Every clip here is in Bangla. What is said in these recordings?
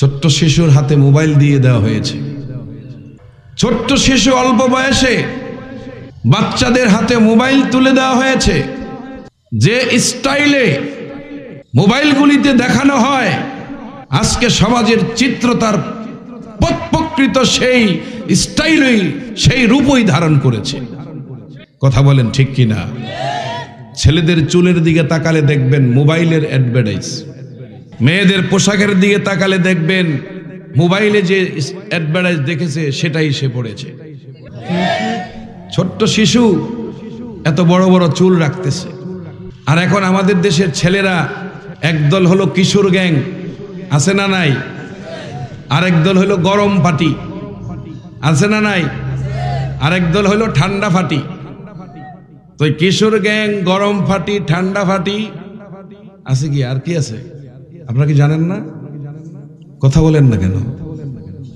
ছোট্ট শিশুর হাতে মোবাইল দিয়ে দেওয়া হয়েছে। ছোট্ট শিশু অল্প বয়সে বাচ্চাদের হাতে মোবাইল তুলে দেওয়া হয়েছে। যে স্টাইলে মোবাইলগুলিতে দেখানো হয়, আজকে সমাজের চিত্র তার প্রকৃত সেই স্টাইলই সেই রূপই ধারণ করেছে। কথা বলেন ঠিক কিনা? ছেলেদের চুলের দিকে তাকালে দেখবেন মোবাইলের অ্যাডভার্টাইজ, মেয়েদের পোশাকের দিকে তাকালে দেখবেন মোবাইলে যে অ্যাডভার্টাইজ দেখেছে সেটাই সে পড়েছে। ছোট্ট শিশু এত বড় বড় চুল রাখতেছে। আর এখন আমাদের দেশের ছেলেরা একদল হলো কিশোর গ্যাং, আছে না নাই? আরেক দল হলো গরম পার্টি, আছে না নাই? আরেক দল হলো ঠান্ডা ফাটি। তো কিশোর গ্যাং, গরম ফাটি, ঠান্ডা ফাটি আছে কি? আর কি আছে আপনারা কি জানেন না? কথা বলেন না কেন?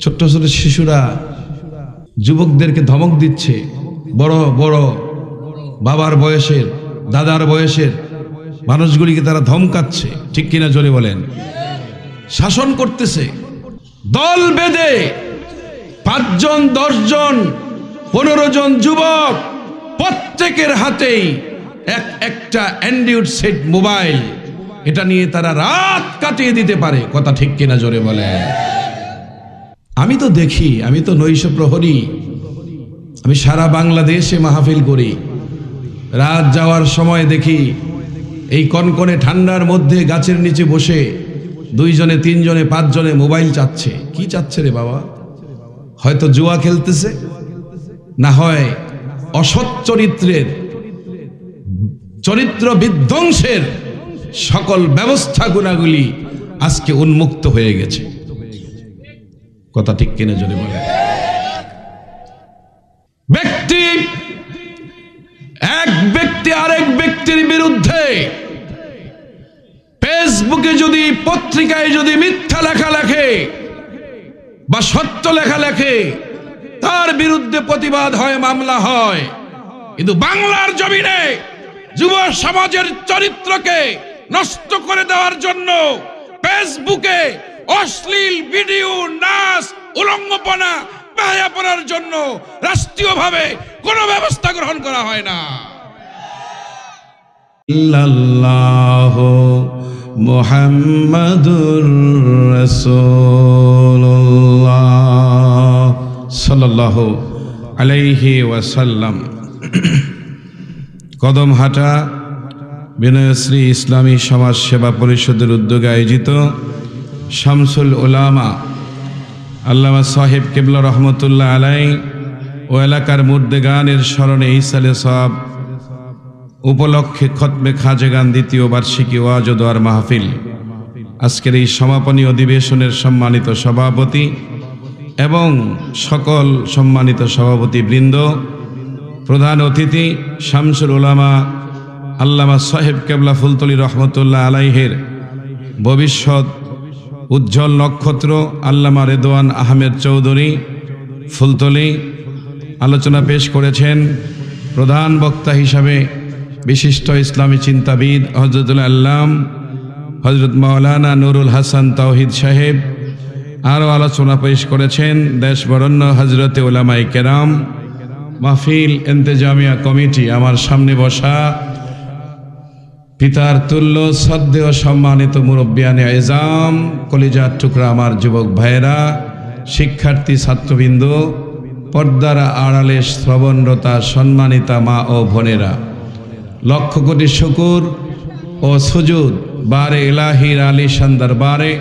ছোট্ট ছোট শিশুরা যুবকদেরকে ধমক দিচ্ছে, বড় বড় বাবার বয়সের, দাদার বয়সের মানুষগুলিকে তারা ধমকাচ্ছে, ঠিক কিনা জোরে বলেন? শাসন করতেছে দল বেঁধে 5 জন 10 জন 15 জন যুবক, প্রত্যেকের হাতেই একটা অ্যান্ড্রয়েড সেট মোবাইল। এটা নিয়ে তারা রাত কাটিয়ে দিতে পারে। কথা ঠিক কিনা জোরে বলেন? আমি তো দেখি, আমি তো নৈশ প্রহরী, আমি সারা বাংলাদেশে মাহফিল করি। রাত যাওয়ার সময় দেখি এই কনকনে ঠান্ডার মধ্যে গাছের নিচে বসে 2 জনে 3 জনে 5 জনে মোবাইল চাচ্ছে। কি চাচ্ছে রে বাবা? হয়তো জুয়া খেলতেছে, না হয় অসৎ চরিত্রের, চরিত্র বিধ্বংসের সকল ব্যবস্থা গুণাগুলি আজকে উন্মুক্ত হয়ে গেছে। কথা ঠিক কিনা যদি বলে? এক ব্যক্তি আরেক ব্যক্তির বিরুদ্ধে ফেসবুকে যদি, পত্রিকায় যদি মিথ্যা লেখা লেখে বা সত্য লেখা লেখে, তার বিরুদ্ধে প্রতিবাদ হয়, মামলা হয়। কিন্তু বাংলার জমিনে যুব সমাজের চরিত্রকে নষ্ট করে দেওয়ার জন্য ফেসবুকে অশ্লীল ভিডিও, নাচ, উলঙ্গপনা, বেহায়াপনার জন্য রাষ্ট্রীয়ভাবে কোনো ব্যবস্থা গ্রহণ করা হয় না। আল্লাহু মুহাম্মাদুর রাসূলুল্লাহ সাল্লাল্লাহু আলাইহি ওয়াসাল্লাম। কদমহাটা বিনয়শ্রী ইসলামী সমাজ সেবা পরিষদের উদ্যোগে আয়োজিত শামসুল উলামা আল্লামা সাহেব কিবলা রহমতুল্লাহ আলাই ও এলাকার মুর্দেগানের স্মরণে ইসালে সওয়াব উপলক্ষে খতমে খাজেগান 2য় বার্ষিকী ওয়াজ ও দোয়ার মাহফিল। আজকের এই সমাপনী অধিবেশনের সম্মানিত সভাপতি এবং সকল সম্মানিত সভাপতি বৃন্দ, প্রধান অতিথি শামসুল উলামা আল্লামা সাহেব কিবলা ফুলতলি রহমতুল্লাহ আলাইহের ভবিষ্যৎ উজ্জ্বল নক্ষত্র আল্লামা রেদওয়ান আহমেদ চৌধুরী ফুলতলি আলোচনা পেশ করেছেন। প্রধান বক্তা হিসাবে বিশিষ্ট ইসলামী চিন্তাবিদ হযরতুল আল্লাম হযরত মাওলানা নুরুল হাসান তাওহিদ সাহেব। আরও আলোচনা পেশ করেছেন দেশ বরেণ্য হযরতে উলামায়ে কেরাম, মাহফিল ইন্তেজামিয়া কমিটি, আমার সামনে বসা পিতার তুল্য শ্রদ্ধেয় সম্মানিত মুরব্বিয়ানে এজাম, কলিজার টুকরা আমার যুবক ভাইয়েরা, শিক্ষার্থী ছাত্রবৃন্দ, পর্দার আড়ালে শ্রবণরতা সম্মানিতা মা ও বোনেরা, লক্ষ কোটি শুকুর ও সুজুদ বারে ইলাহির আলিশান দরবারে,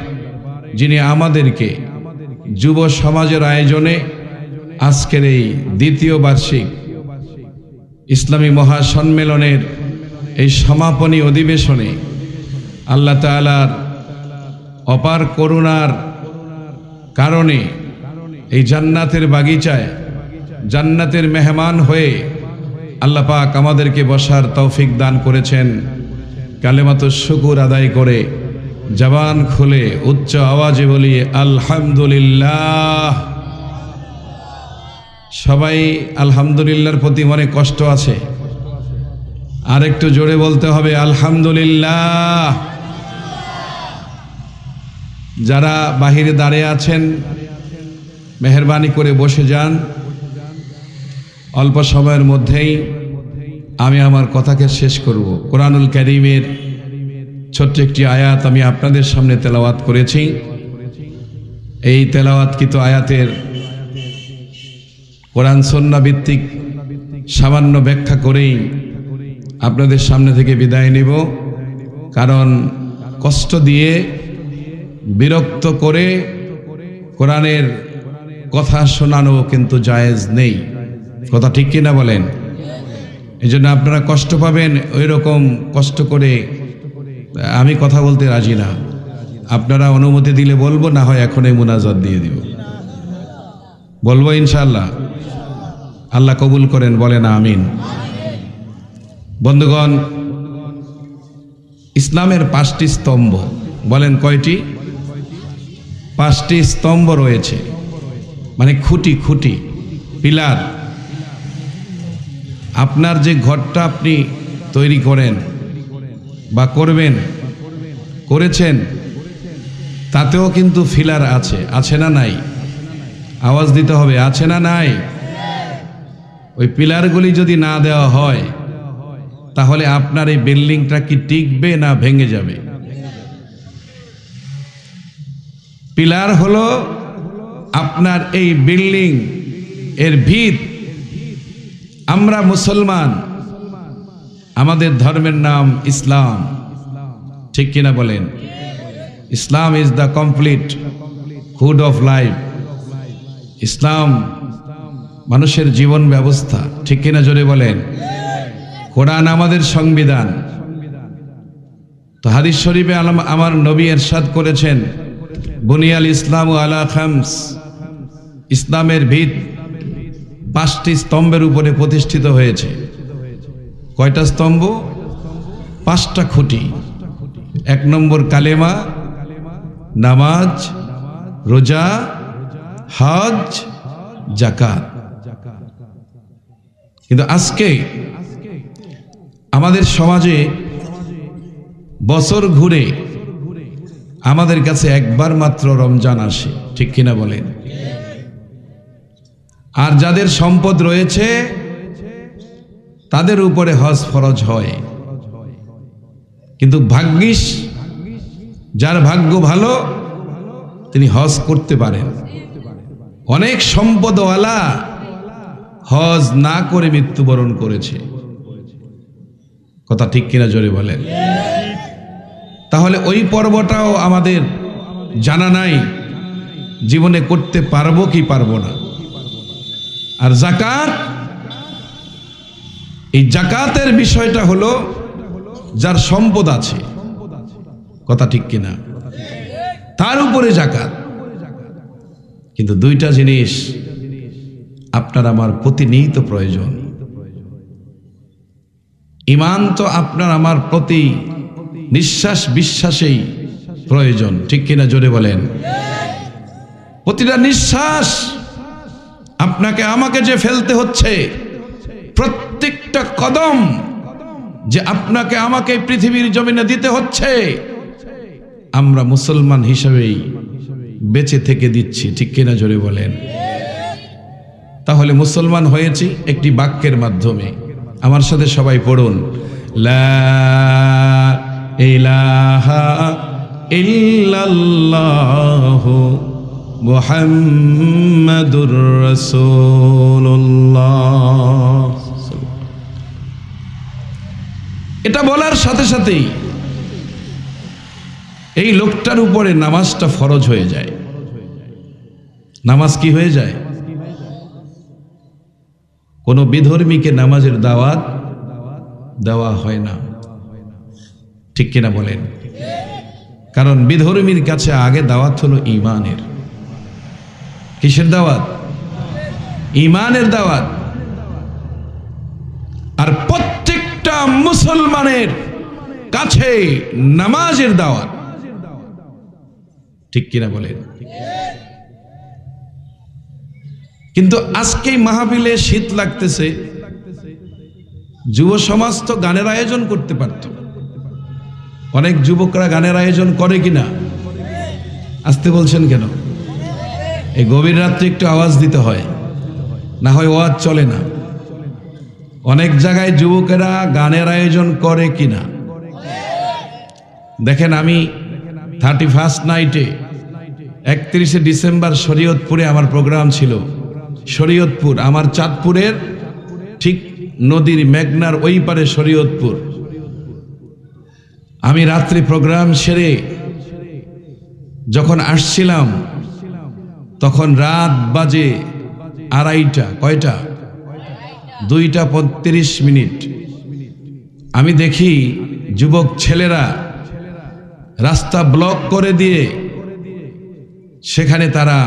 যিনি আমাদেরকে যুব সমাজের আয়োজনে আজকের এই 2য় বার্ষিক ইসলামী মহাসম্মেলনের এই সমাপনী অধিবেশনে আল্লাহ তাআলার অপার করুণার কারণে এই জান্নাতের বাগিচায় জান্নাতের মেহমান হয়ে আল্লাহ পাক আমাদেরকে বসার তৌফিক দান করেছেন। কালেমাতুশ শুকুর আদায় করে জবান খুলে উচ্চ আওয়াজে বলি আলহামদুলিল্লাহ। সবাই আলহামদুলিল্লাহর প্রতি মনে কষ্ট আছে, আর একটু জোরে বলতে হবে আলহামদুলিল্লাহ। যারা বাহিরে দাঁড়িয়ে আছেন মেহেরবানি করে বসে যান। অল্প সময়ের মধ্যেই আমি আমার কথাকে শেষ করব। কোরআনুল কারীমের ছোট্ট একটি আয়াত আমি আপনাদের সামনে তেলাওয়াত করেছি। এই তেলাওয়াতকৃত আয়াতের কোরআন সুন্নাহ ভিত্তিক সামান্য ব্যাখ্যা করেই আপনাদের সামনে থেকে বিদায় নিব। কারণ কষ্ট দিয়ে বিরক্ত করে কোরআনের কথা শোনানো কিন্তু জায়েজ নেই। কথা ঠিক কিনা বলেন? এই জন্য আপনারা কষ্ট পাবেন, ওই রকম কষ্ট করে আমি কথা বলতে রাজি না। আপনারা অনুমতি দিলে বলবো, না হয় এখনই মুনাজাত দিয়ে দিব। বলবো ইনশাআল্লাহ। আল্লাহ কবুল করেন, বলেন আমিন। বন্ধুগণ, ইসলামের 5টি স্তম্ভ, বলেন কয়টি? 5টি স্তম্ভ রয়েছে, মানে খুঁটি, পিলার। আপনার যে ঘরটা আপনি তৈরি করেন বা করবেন, করেছেন, তাতেও কিন্তু পিলার আছে না নাই? আওয়াজ দিতে হবে, আছে না নাই? ওই পিলারগুলি যদি না দেওয়া হয় তাহলে আপনার এই বিল্ডিংটা কি টিকবে না ভেঙে যাবে? পিলার হলো আপনার এই বিল্ডিং এর ভিত। আমরা মুসলমান, আমাদের ধর্মের নাম ইসলাম, ঠিক কিনা বলেন? Islam is the complete food of life. Islam মানুষের জীবন ব্যবস্থা, ঠিক কিনা জোরে বলেন? কোরআন আমাদের সংবিধান। তো হাদিস শরীফে আমার নবী ইরশাদ করেছেন, বুনিয়াল ইসলামু আলা খামস। ইসলামের ভিত 5টি স্তম্ভের উপরে প্রতিষ্ঠিত হয়েছে। কয়টা স্তম্ভ? 5টা খুঁটি। 1 নম্বর কালেমা, নামাজ, রোজা, হজ, যাকাত। কিন্তু আজকে আমাদের সমাজে বছর ঘুরে আমাদের কাছে একবার মাত্র রমজান আসে, ঠিক কিনা বলেন? আর যাদের সম্পদ রয়েছে তাদের উপরে হজ ফরজ হয়। কিন্তু ভাগ্যিস যার ভাগ্য ভালো তিনি হজ করতে পারেন। অনেক সম্পদওয়ালা হজ না করে মৃত্যুবরণ করেছে। কথা ঠিক কিনা জোরে বলেন? তাহলে ওই পর্বটাও আমাদের জানা নাই, জীবনে করতে পারবো কি পারবো না। আর যাকাত, এই যাকাতের বিষয়টা হলো যার সম্পদ আছে, কথা ঠিক কিনা, তার উপরে যাকাত। কিন্তু 2টা জিনিস আপনার আমার প্রতিনিয়ত প্রয়োজন। ঈমান তো আপনার আমার প্রতি নিঃশ্বাস বিশ্বাসেই প্রয়োজন, ঠিক কিনা জোরে বলেন? প্রতিটা নিঃশ্বাস আপনাকে আমাকে যে ফেলতে হচ্ছে, প্রত্যেকটা কদম যে আপনাকে আমাকে পৃথিবীর জমিনে দিতে হচ্ছে, আমরা মুসলমান হিসেবেই বেঁচে থেকে দিচ্ছি, ঠিক কিনা জোরে বলেন? তাহলে মুসলমান হয়েছি একটি বাক্যের মাধ্যমে। আমার সাথে সবাই পড়ুন, লা ইলাহা ইল্লাল্লাহু মুহাম্মাদুর রাসূলুল্লাহ। এটা বলার সাথে সাথেই এই লোকটার উপরে নামাজটা ফরজ হয়ে যায়। নামাজ কি হয়ে যায়? কোনো বিধর্মীকে নামাজের দাওয়াত দেওয়া হয় না, ঠিক কিনা বলেন? কারণ বিধর্মীর কাছে আগে দাওয়াত হলো ঈমানের। কিসের দাওয়াত? ঈমানের দাওয়াত। আর প্রত্যেকটা মুসলমানের কাছে নামাজের দাওয়াত, ঠিক কিনা বলেন? কিন্তু আজকে মাহফিলে শীত লাগতেছে, যুব সমাজ তো গানের আয়োজন করতে পারত। অনেক যুবকরা গানের আয়োজন করে কিনা? আসতে বলছেন কেন? এই গভীর রাত্রে একটু আওয়াজ দিতে হয়, না হয় ওয়াজ চলে না। অনেক জায়গায় যুবকেরা গানের আয়োজন করে কিনা দেখেন। আমি 31st নাইটে 31শে ডিসেম্বর শরীয়তপুরে আমার প্রোগ্রাম ছিল। শরীয়তপুর আমার চাঁদপুরের ঠিক নদীর মেঘনার ওই পারে শরীয়তপুর। আমি রাত্রি প্রোগ্রাম সেরে যখন আসছিলাম তখন রাত বাজে 2:30। কয়টা? 2:35। আমি দেখি যুবক ছেলেরা রাস্তা ব্লক করে দিয়ে সেখানে তারা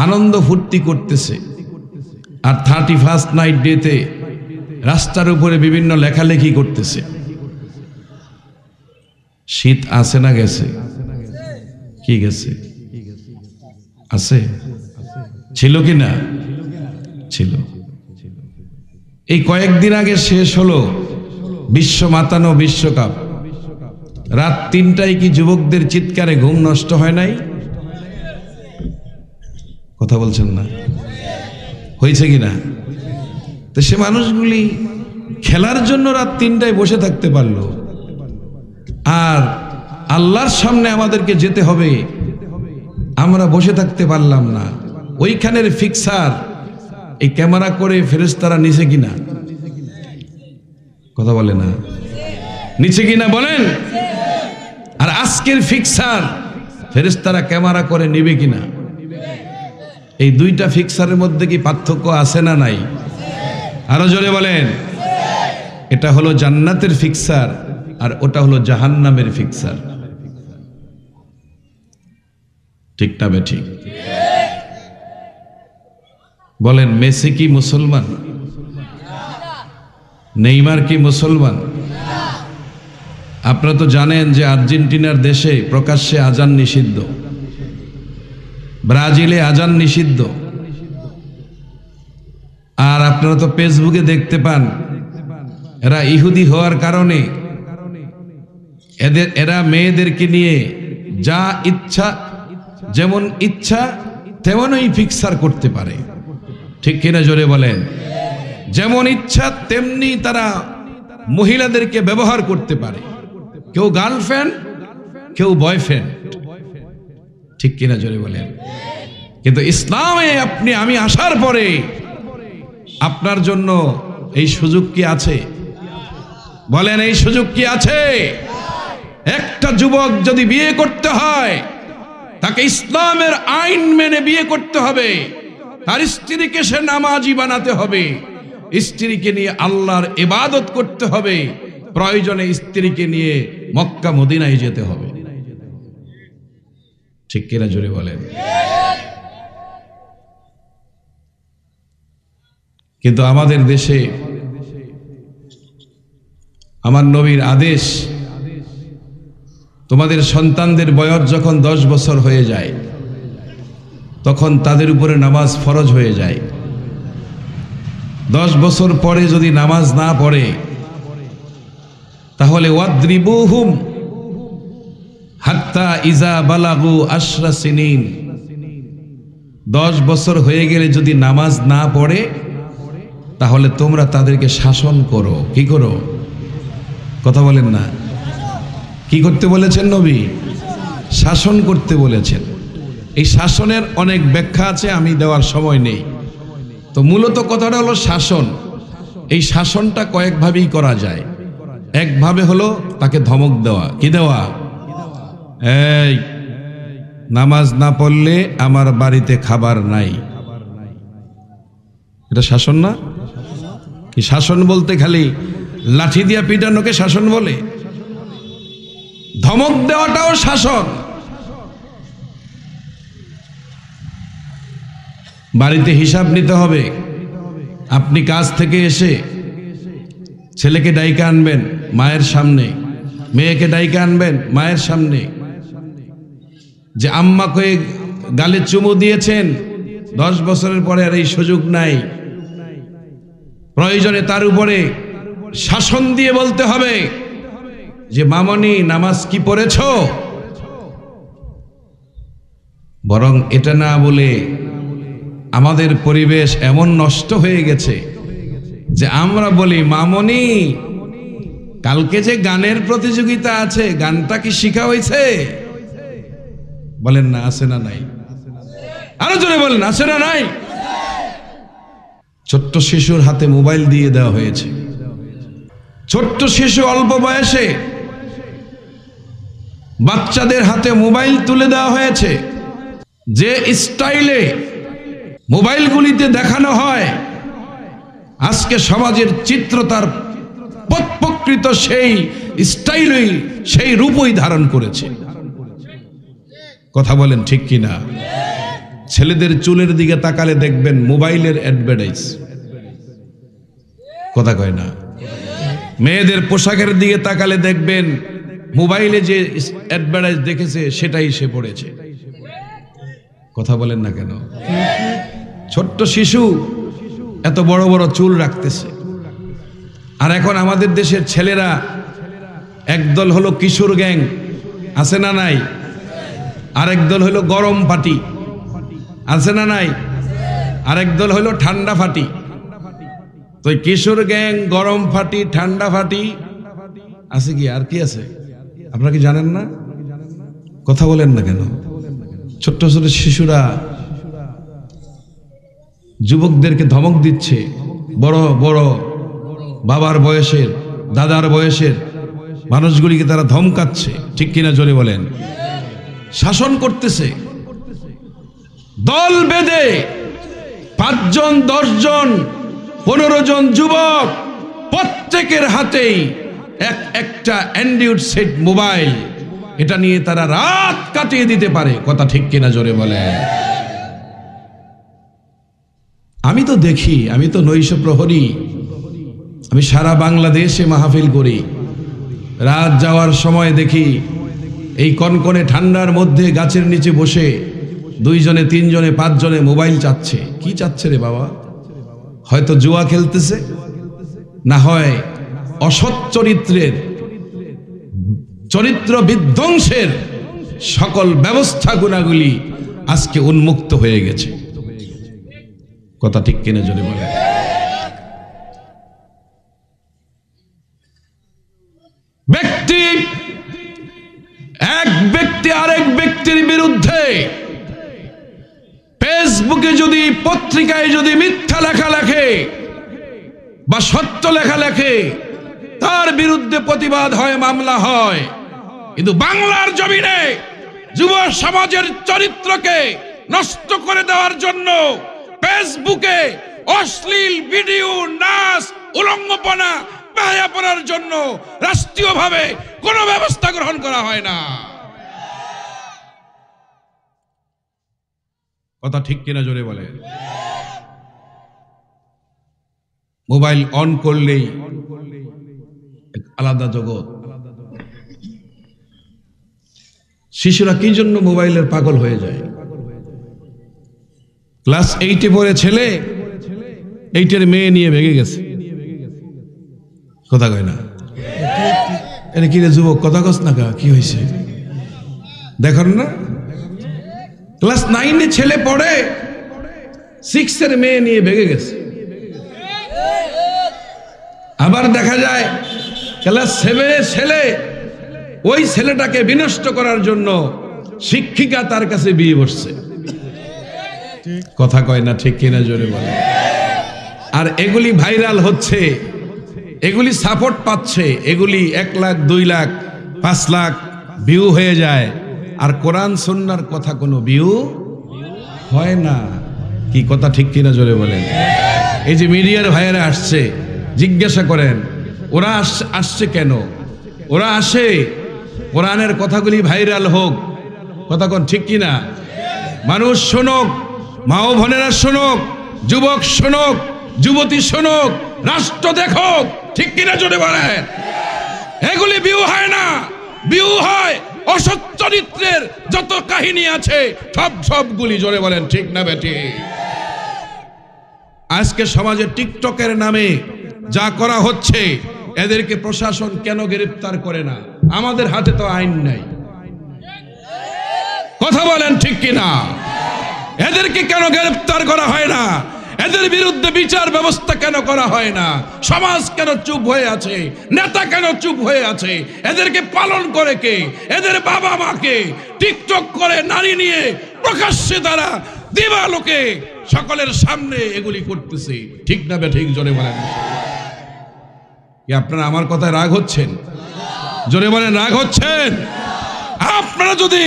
আনন্দ ফুর্তি করতেছে। আর 31st নাইট ডেতে রাস্তার উপরে বিভিন্ন লেখালেখি করতেছে। শীত আছে না গেছে? কি গেছে? আছে? ছিল কি না? ছিল। এই কয়েকদিন আগে শেষ হলো বিশ্ব মাতানো বিশ্বকাপ। রাত 3টায় কি যুবকদের চিৎকারে ঘুম নষ্ট হয় নাই? কথা বলছেন না? হয়েছে কিনা? তো সে মানুষগুলি খেলার জন্য রাত 3টায় বসে থাকতে পারলো, আর আল্লাহর সামনে আমাদেরকে যেতে হবে, আমরা বসে থাকতে পারলাম না। ওইখানের ফিক্সার এই ক্যামেরা করে ফেরেশতারা নিচে কিনা? কথা বলে না? নিচে কিনা বলেন? আর আজকের ফিক্সার ফেরেশতারা ক্যামেরা করে নিবে কিনা? এই দুইটা ফিক্সারের মধ্যে কি পার্থক্য আছে না নাই? আরো জোরে বলেন। এটা হলো জান্নাতের ফিক্সার আর ওটা হলো জাহান্নামের ফিক্সার। ঠিক না বেঠিক? বলেন, মেসি কি মুসলমান? নেইমার কি মুসলমান? আপনারা তো জানেন যে আর্জেন্টিনার দেশে প্রকাশ্যে আজান নিষিদ্ধ, ব্রাজিলে আজান নিষিদ্ধ। আর আপনারা তো ফেসবুকে দেখতে পান এরা ইহুদি হওয়ার কারণে এরা মেয়েদেরকে নিয়ে যা ইচ্ছা, যেমন ইচ্ছা তেমনই ফিক্সার করতে পারে। ঠিক কিনা জোরে বলেন? যেমন ইচ্ছা তেমনি তারা মহিলাদেরকে ব্যবহার করতে পারে। কেউ গার্লফ্রেন্ড, কেউ বয়ফ্রেন্ড। ঠিক কিনা জোরে বলেন? কিন্তু ইসলামে আমি আসার পরে আপনার জন্য এই সুযোগ কি আছে? বলেন, এই সুযোগ কি আছে? একটা যুবক যদি বিয়ে করতে হয় তাকে ইসলামের আইন মেনে বিয়ে করতে হবে। তার স্ত্রীকে সে নামাজি বানাতে হবে, স্ত্রীকে নিয়ে আল্লাহর ইবাদত করতে হবে, প্রয়োজনে স্ত্রীকে নিয়ে মক্কা মদিনায় যেতে হবে। ঠিক কিনা জোরে বলেন? কিন্তু আমাদের দেশে আমার নবীর আদেশ, তোমাদের সন্তানদের বয়স যখন 10 বছর হয়ে যায় তখন তাদের উপরে নামাজ ফরজ হয়ে যায়। 10 বছর পরে যদি নামাজ না পড়ে তাহলে ওয়াদ্রিবুহুম হাত্তা ইজা বালাগু 10 সিনিন। 10 বছর হয়ে গেলে যদি নামাজ না পড়ে তাহলে তোমরা তাদেরকে শাসন করো। কি করো? কথা বলেন না? কি করতে বলেছেন নবী? শাসন করতে বলেছেন। এই শাসনের অনেক ব্যাখ্যা আছে, আমি দেওয়ার সময় নেই। তো মূলত কথাটা হলো শাসন। এই শাসনটা কয়েকভাবেই করা যায়। একভাবে হলো তাকে ধমক দেওয়া। কি দেওয়া? এই নামাজ না পড়লে আমার বাড়িতে খাবার নাই। এটা শাসন না? কি শাসন বলতে খালি লাঠি দিয়া পিটানোকে শাসন বলে? ধমক দেওয়াটাও শাসন। বাড়িতে হিসাব নিতে হবে। আপনি কাজ থেকে এসে ছেলেকে ডাইকা আনবেন মায়ের সামনে, মেয়েকে ডাইকা আনবেন মায়ের সামনে, যে আম্মাকে গালে চুমু দিয়েছেন, 10 বছরের পরে আর এই সুযোগ নাই। প্রয়োজনে তার উপরে শাসন দিয়ে বলতে হবে যে মামনি নামাজ কি পড়েছো? বরং এটা না বলে আমাদের পরিবেশ এমন নষ্ট হয়ে গেছে যে আমরা বলি, মামনি কালকে যে গানের প্রতিযোগিতা আছে, গানটা কি শিখা হয়েছে? বলেন না, আছে না নাই? আরো জোরে বলেন, আছে না নাই? ছোট্ট শিশুর হাতে মোবাইল দিয়ে দেওয়া হয়েছে। ছোট্ট শিশু অল্প বয়সে বাচ্চাদের হাতে মোবাইল তুলে দেওয়া হয়েছে। যে স্টাইলে মোবাইলগুলিতে দেখানো হয়, আজকে সমাজের চিত্র তার প্রকৃত সেই স্টাইলই, সেই রূপই ধারণ করেছে। কথা বলেন ঠিক কিনা? ছেলেদের চুলের দিকে তাকালে দেখবেন মোবাইলের অ্যাডভার্টাইজ, কথা কয় না। মেয়েদের পোশাকের দিকে তাকালে দেখবেন মোবাইলে যে অ্যাডভার্টাইজ দেখেছে সেটাই সে পড়েছে। কথা বলেন না কেন? ছোট্ট শিশু এত বড় বড় চুল রাখতেছে। আর এখন আমাদের দেশের ছেলেরা একদল হলো কিশোর গ্যাং, আছে না নাই? আরেক দল হলো গরম পার্টি, আছে না নাই? আরেক দল হলো ঠান্ডা ফাটি। তো কিশোর গ্যাং, গরম ফাটি, ঠান্ডা ফাটি আছে কি? আর কি আছে আপনারা কি জানেন না? কথা বলেন না কেন? ছোট্ট ছোট শিশুরা যুবকদেরকে ধমক দিচ্ছে, বড় বড় বাবার বয়সের, দাদার বয়সের মানুষগুলিকে তারা ধমকাচ্ছে, ঠিক কিনা জোরে বলেন? শাসন করতেছে। দল বেঁধে 5 জন, 10 জন, 15 জন যুবক, প্রত্যেকের হাতেই একটা অ্যান্ড্রয়েড সেট মোবাইল। এটা নিয়ে তারা রাত কাটিয়ে দিতে পারে, কথা ঠিক কিনা জোরে বলে? আমি তো দেখি, আমি তো নৈশ প্রহরী, আমি সারা বাংলাদেশে মাহফিল করি। রাত যাওয়ার সময় দেখি এই কনকনে ঠান্ডার মধ্যে গাছের নিচে বসে 2 জনে, 3 জনে, 5 জনে মোবাইল চাচ্ছে। কি চাচ্ছে রে বাবা? হয়তো জুয়া খেলতেছে, না হয় অসৎ চরিত্রের, চরিত্র বিধ্বংসের সকল ব্যবস্থা গুণাগুলি আজকে উন্মুক্ত হয়ে গেছে। কথা ঠিক কিনা জোরে বলে? এক ব্যক্তি আরেক ব্যক্তির বিরুদ্ধে ফেসবুকে যদি, পত্রিকায় যদি মিথ্যা লেখা লেখে বা সত্য লেখা লেখে, তার বিরুদ্ধে প্রতিবাদ হয়, মামলা হয়। কিন্তু বাংলার জমিনে যুব সমাজের চরিত্রকে নষ্ট করে দেওয়ার জন্য ফেসবুকে অশ্লীল ভিডিও, নাচ, উলঙ্গপনা, বেহায়াপনার জন্য রাষ্ট্রীয়ভাবে কোনো ব্যবস্থা গ্রহণ করা হয় না। কথা ঠিক কিনা জোরে বলে? মোবাইল অন করলেই আলাদা জগৎ। শিশুরা কি জন্য মোবাইলের পাগল হয়ে যায়? ক্লাস 8-এ পড়ে ছেলে 8-এর মেয়ে নিয়ে ভেঙে গেছে, কথা কয় না? এটা কি রে যুবক, কথা কস না, কি হয়েছে দেখুন না? ক্লাস 9-এ ছেলে পড়ে, 6-এর মেয়ে নিয়ে ভেঙে গেছে। আবার দেখা যায় ক্লাস 7-এর ছেলে, ওই ছেলেটাকে বিনষ্ট করার জন্য শিক্ষিকা তার কাছে বিয়ে বসছে। কথা কয় না, ঠিক কিনা জোরে বলে? আর এগুলি ভাইরাল হচ্ছে, এগুলি সাপোর্ট পাচ্ছে, এগুলি 1 লাখ, 2 লাখ, 5 লাখ ভিউ হয়ে যায়। আর কোরআন সুন্নাহর কথা কোনো ভিউ হয় না। কি কথা ঠিক কিনা জোরে বলেন? এই যে মিডিয়ার ভাইয়েরা আসছে, জিজ্ঞাসা করেন ওরা আসছে কেন? ওরা আসে কোরআনের কথাগুলি ভাইরাল হোক, কথা কোন ঠিক কিনা? মানুষ শোনক, মা ও বোনেরা শোনক, যুবক শোনক, যুবতী শোনক, রাষ্ট্র দেখুক, ঠিক কিনা জোরে বলেন? এগুলি ভিউ হয় না, ভিউ হয় অসৎ চরিত্রের যত কাহিনী আছে সবগুলি, জোরে বলেন ঠিক না বেটি? আজকে সমাজে টিকটকের নামে যা করা হচ্ছে, এদেরকে প্রশাসন কেন গ্রেফতার করে না? আমাদের হাতে তো আইন নাই, কথা বলেন ঠিক কিনা? এদেরকে কেন গ্রেফতার করা হয় না? এদের বিরুদ্ধে বিচার ব্যবস্থা কেন করা হয় না? সমাজ কেন চুপ হয়ে আছে? নেতা কেন চুপ হয়ে আছে? এদেরকে পালন করে কে? এদের বাবা মাকে টিকটক করে নারী নিয়ে প্রকাশ্যে তারা দিবালোকে সকলের সামনে এগুলি করতেছে। ঠিক না বে ঠিক? জোরে বলেন। কি আপনারা আমার কথায় রাগ হচ্ছেন? জোরে বলেন, রাগ হচ্ছেন? আপনারা যদি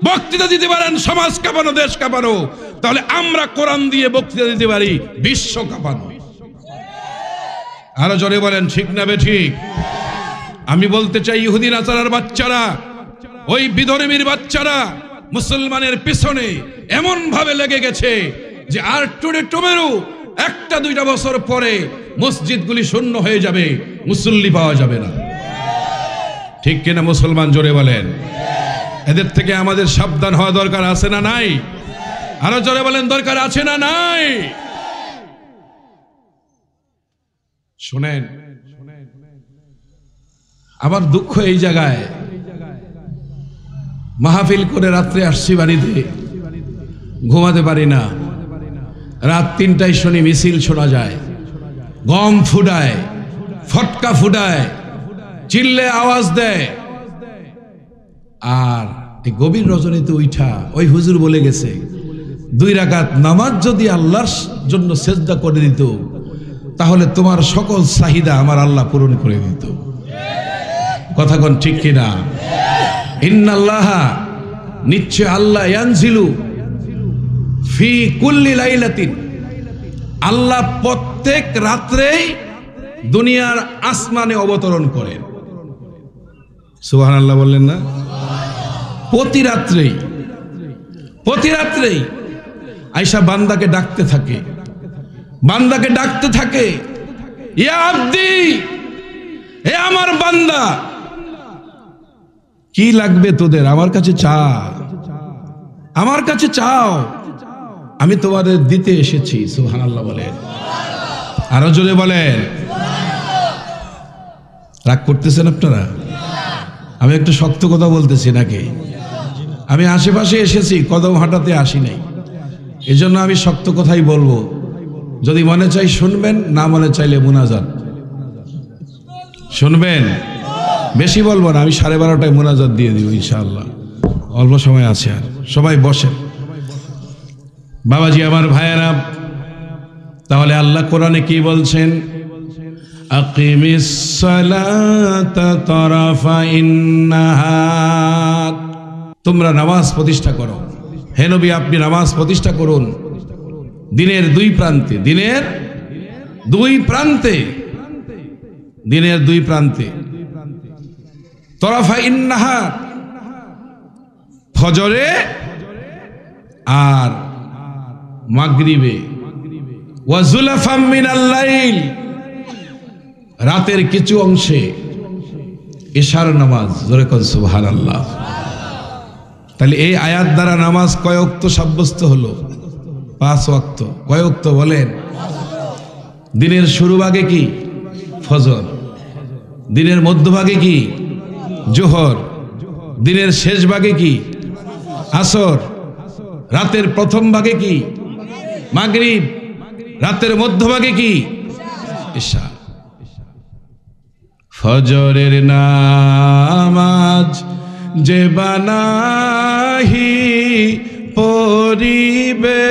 বক্তৃতা দিতে পারেন সমাজ কাঁপানো, দেশ কাঁপানো, তাহলে আমরা কোরআন দিয়ে বক্তৃতা দিতে পারি বিশ্ব কাঁপানো। আরো জোরে বলেন, ঠিক না বে ঠিক? আমি বলতে চাই, ইহুদি নাসারার বাচ্চারা, ওই বিধর্মীর বাচ্চারা মুসলমানের পিছনে এমন ভাবে লেগে গেছে যে আর টুমেরু একটা দুইটা বছর পরে মসজিদগুলি শূন্য হয়ে যাবে, মুসল্লি পাওয়া যাবে না। ঠিক কিনা মুসলমান? জোরে বলেন। এদের থেকে আমাদের সাবধান হওয়া দরকার আছে না নাই? আরো জোরে বলেন, দরকার আছে না নাই? শুনেন, আমার দুঃখ এই জায়গায়, মাহফিল করে রাত্রে আসছি বাড়িতে, ঘুমাতে পারি না। রাত ৩টায় শুনি মিছিল শোনা যায়, গম ফুটায়, ফটকা ফুটায়, চিল্লে আওয়াজ দেয়। আর এই গভীর রজনীতে উঠা ওই হুজুর বলে গেছে, 2 রাকাত নামাজ যদি আল্লাহর জন্য সেজদা করে দিত, তাহলে তোমার সকল চাহিদা আমার আল্লাহ পূরণ করে দিত। কথা কোন ঠিক কিনা? ইন্নাল্লাহা, নিশ্চয় আল্লাহ, ইয়ানজিলু ফি কুল্লি লাইলাতিন, আল্লাহ প্রত্যেক রাত্রেই দুনিয়ার আসমানে অবতরণ করেন। সুবহানাল্লাহ বললেন না? প্রতি রাত্রেই আয়েশা বান্দাকে ডাকতে থাকে, বান্দাকে ডাকতে থাকে, ইয়া আব্দি, হে আমার বান্দা, কি লাগবে তোদের? আমার কাছে চা, আমার কাছে চাও, আমি তোমাদের দিতে এসেছি। সুবহানাল্লাহ বলেন। আরো জোরে বলেন। রাগ করতেছেন আপনারা? আমি একটু শক্ত কথা বলতেছি নাকি? আমি আশেপাশে এসেছি, কদম হাঁটাতে আসি নাই, এজন্য আমি শক্ত কথাই বলবো। যদি মনে চাই শুনবেন, না মনে চাইলে মুনাজাত শুনবেন। বেশি বলবো না, আমি 12:30টায় মুনাজাত দিয়ে দিব ইনশাআল্লাহ। অল্প সময় আছে, আর সবাই বসেন। বাবাজি, আমার ভাইয়েরা, তাহলে আল্লাহ কোরআনে কি বলছেন? আকিমিস সালাতা তারাফাইন নাহার, তোমরা নামাজ প্রতিষ্ঠা করো। হে নবী, আপনি নামাজ প্রতিষ্ঠা করুন দিনের 2 প্রান্তে, দিনের 2 প্রান্তে, দিনের 2 প্রান্তে। তারাফাইন নাহার, ফজরে আর মাগরিবে, ওয়া যুলাফাম মিনাল লাইল, রাতের কিছু অংশে ইশার নামাজ। জোরে কোন সুবহানাল্লাহ। তাহলে এই আয়াত দ্বারা নামাজ কয় ওয়াক্ত সাব্যস্ত হলো? 5 ওয়াক্ত। কয় ওয়াক্ত বলেন? দিনের শুরু ভাগে কি? ফজর। দিনের মধ্যভাগে কি? জোহর। দিনের শেষ ভাগে কি? আসর। রাতের প্রথম ভাগে কি? মাগরিব। রাতের মধ্যভাগে কি? ইশা। ফজরের নামাজ যে বানাহি পড়িবে,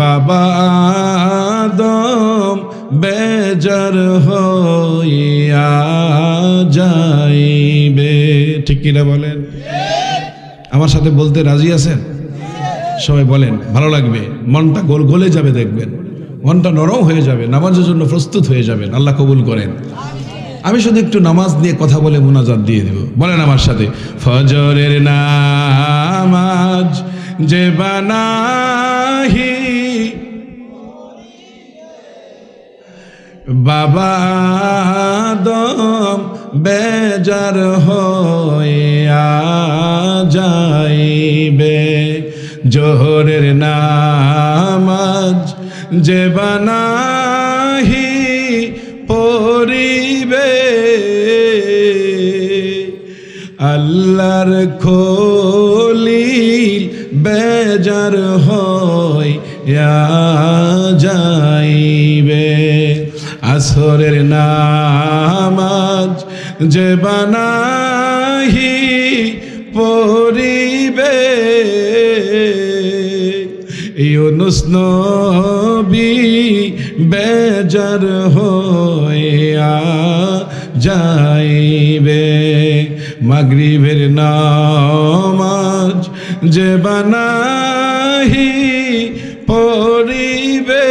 বাবা আদম বেজার হইয়া যাইবে। ঠিক কিনা বলেন? আমার সাথে বলতে রাজি আছেন? সবাই বলেন, ভালো লাগবে, মনটা গলে যাবে, দেখবেন মনটা নরম হয়ে যাবে, নামাজের জন্য প্রস্তুত হয়ে যাবেন। আল্লাহ কবুল করেন। আমি শুধু একটু নামাজ নিয়ে কথা বলে মুনাজাত দিয়ে দেব। বলেন আমার সাথে, ফজরের নামাজ যে বানাহি বাবা আদম বেজার হইয়া যাইবে, জোহরের নামাজ যে বানাহি পড়িবে, আল্লাহর খলি বেজার হইয়া যাইবে। আসরের নামাজ যে বানাহি পড়িবে, ইউনুস নবী বেজার হইয়া যাইবে। মাগরিবের নামাজ যে বানাহি পড়িবে,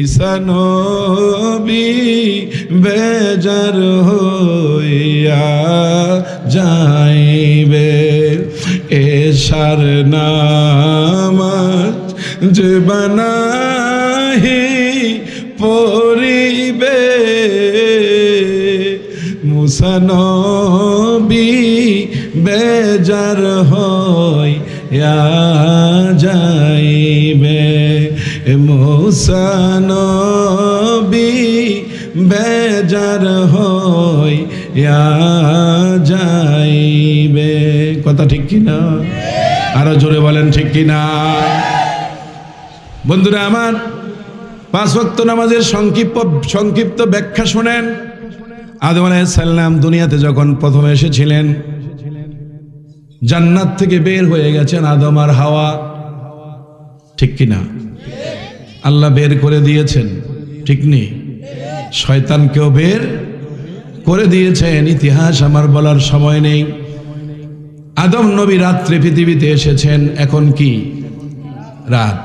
ঈসা নবী বেজার হইয়া যাইবে। এশার নামাজ যে বানাহি পড়িবে, মুসা নবী বেজার হইয়া যাইবে। মুসা নবী বেজার হইয়া যাইবে। কথা ঠিক কিনা? আরো জোরে বলেন ঠিক কিনা? বন্ধুরা আমার, 5 ওয়াক্ত নামাজের সংক্ষিপ্ত ব্যাখ্যা শুনেন। আদম আলাইহিস সালাম দুনিয়াতে যখন প্রথম এসেছিলেন, জান্নাত থেকে বের হয়ে গেছেন আদম আর হাওয়া, ঠিক কিনা? আল্লাহ বের করে দিয়েছেন, ঠিক নেই? শয়তানকেও বের করে দিয়েছেন। ইতিহাস আমার বলার সময় নেই। আদম নবী রাত্রে পৃথিবীতে এসেছেন। এখন কি রাত?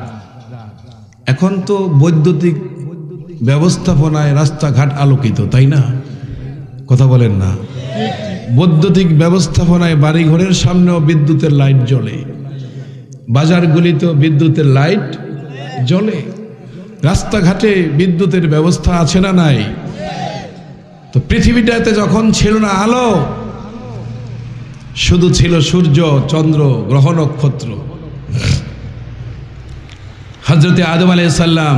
এখন তো বৈদ্যুতিক ব্যবস্থাপনায় রাস্তাঘাট আলোকিত, তাই না? কথা বলেন না? বৈদ্যুতিক ব্যবস্থাপনায় বাড়িঘরের সামনেও বিদ্যুতের লাইট জ্বলে, বাজারগুলিতেও বিদ্যুতের লাইট জ্বলে, রাস্তাঘাটে বিদ্যুতের ব্যবস্থা আছে না নাই? তো পৃথিবীটাতে যখন ছিল না আলো, শুধু ছিল সূর্য, চন্দ্র, গ্রহ, নক্ষত্র। হযরতে আদম আলাইহিস সালাম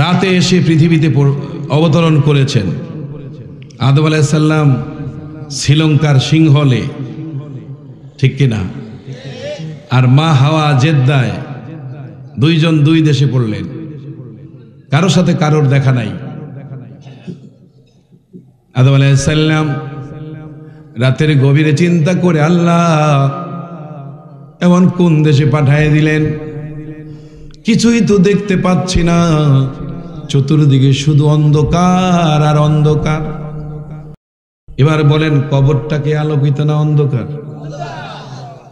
রাতে এসে পৃথিবীতে অবতরণ করেছেন। আদম আলাইহিস সালাম শ্রীলঙ্কার সিংহলে, ঠিক কিনা? আর মা হাওয়া জেদ্দায়, দুইজন দুই দেশে পড়লেন। কারোর সাথে কারোর দেখা নাই। আদম আলাইহিস সালাম রাতের গভীরে চিন্তা করে আল্লাহ এমন কোন দেশে পাঠিয়ে দিলেন, কিছুই তো দেখতে পাচ্ছি না, চতুর্দিকে শুধু অন্ধকার আর অন্ধকার। এবার বলেন, কবরটাকে আলোকিত না অন্ধকার?